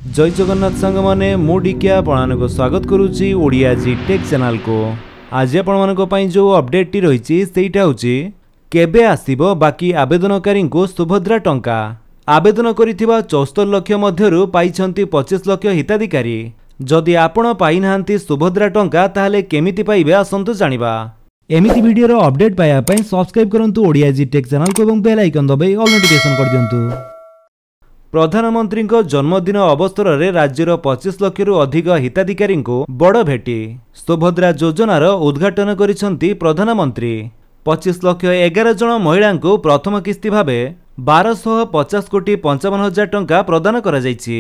जय जगन्नाथ सांग माने मु डिकिया आपन को स्वागत करुच्ची ओडिया जी टेक चैनल को। आज आपण जो अपडेट टी रही सेटा होची केबे आसीबो बाकी आवेदनकारी को सुभद्रा टंका। आवेदन करिथिबा 74 लाख मध्यरु पाइछंती 25 लाख हिताधिकारी। जदि आपण पाइ नाहंती सुभद्रा टंका ताहले केमिति पाइबे आसंतु जानिबा। एमिति वीडियो रो अपडेट पाया पई सब्सक्राइब करंतु ओडिया जी टेक चैनल को एवं बेल आइकन दबाई ऑल नोटिफिकेशन कर दियंतु। प्रधानमंत्री जन्मदिन अवसर में राज्यर 25 लाख रु अधिक हिताधिकारी बड़ भेटी सुभद्रा योजनार उद्घाटन करिसेंती प्रधानमंत्री। 25 लाख 11 जन महिला को प्रथम किस्ती भाव 1250 कोटी 55 हजार टंका प्रदान करा जायछि।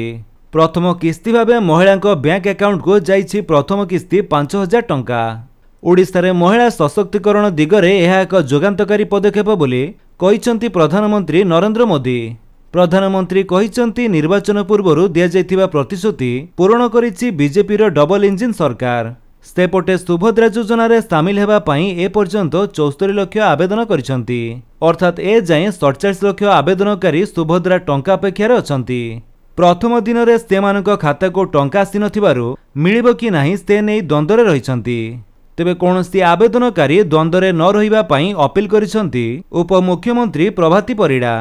प्रथम किस्ती भाव महिला बैंक अकाउंट को जाइछि प्रथम किस्ती 5000 टंका। ओडिशा रे महिला सशक्तिकरण दिगरे यह एक जोगांतकारी पदक्षेप बोली कहिसेंती प्रधानमंत्री नरेंद्र मोदी। प्रधानमंत्री कहिसेंती निर्वाचन पूर्व दिया जाइथिबा प्रतिश्रुति पूरण करिछि बीजेपी रो डबल इंजिन सरकार। सेपटे सुभद्रा योजना रे शामिल हेबा पई ए पर्यंत 74 लाख आवेदन करिसेंती। अर्थात ए जाय 47 लाख आवेदनकारी सुभद्रा टंका अपेक्षा अछंती। प्रथम दिन रे सेमानक खाता को टंका आसी नथिबारु मिलिबो कि नाही से नै द्वंद्व रे रहिसेंती। तेबे कोनोसी आवेदनकारी द्वंद्व रे न रहिबा पई अपील करिसेंती उपमुख्यमंत्री प्रभाती परिडा।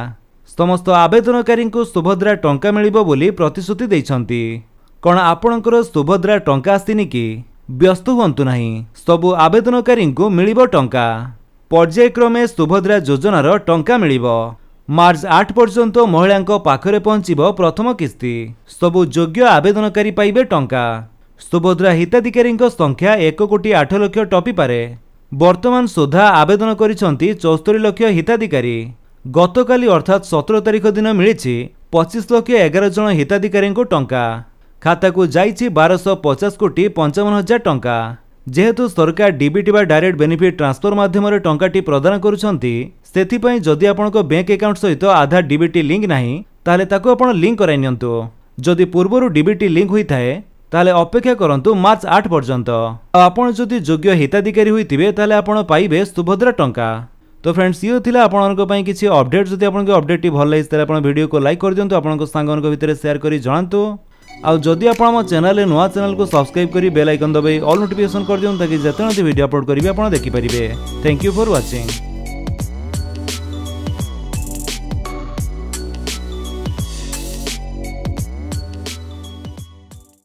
समस्त आवेदनकारी को सुभद्रा टंका मिलिबो बोली प्रतिश्रुति दैछंती। कोन आपणकर सुभद्रा टंका आसीनी कि व्यस्त हुंतु नाही, सबु आवेदनकारी को मिलिबो टंका। पर्यायक्रमे सुभद्रा योजनार टंका मिलिबो। मार्च 8 पर्यंत महिला पाखरे पहुंचीबो प्रथम किस्ती। सबु योग्य आवेदनकारी पाइबे टंका। सुभद्रा हिताधिकारी संख्या 1 कोटी 8 लाख टपी पारे। वर्तमान सुधा आवेदन करिसेंती 74 लाख हिताधिकारी। गतकाली अर्थात 17 तारिख दिन मिली 25 लाख 11 जन हिताधिकारी को टंका। खाता को जाइछि 1250 कोटी 55 हजार टंका। जेहेतु सरकार डीबीटी बा डायरेक्ट बेनिफिट ट्रांसफर माध्यम टंकाटी प्रदान करुछंती, सेथिपई जदि आपनको बैंक अकाउंट सहित आधार डीबीटी लिंक नाही ताले ताको आपण लिंक कराइ नियंतु। जदि पूर्वरु डीबीटी लिंक होई थाए ताले अपेक्षा करंतु मार्च 8 पर्यंत। आपण जदि योग्य हिताधिकारी होइतिबे ताले आपण पाइबे सुभद्रा टंका। तो फ्रेंड्स ये थिला आपनको पई किछि अपडेट। जदि आपनको अपडेट टी भल लागिस ताले आपण वीडियो को लाइक कर दियंतु, आपनको सांगनको भितर शेयर करी जणांतु। आ जदि आपण हम चैनल नुआ चैनल को सब्सक्राइब करी बेल आइकन दबाई ऑल नोटिफिकेशन कर दियंतु ताकि जतन वीडियो अपलोड करिवे आपण देखि परिबे। Thank you for watching.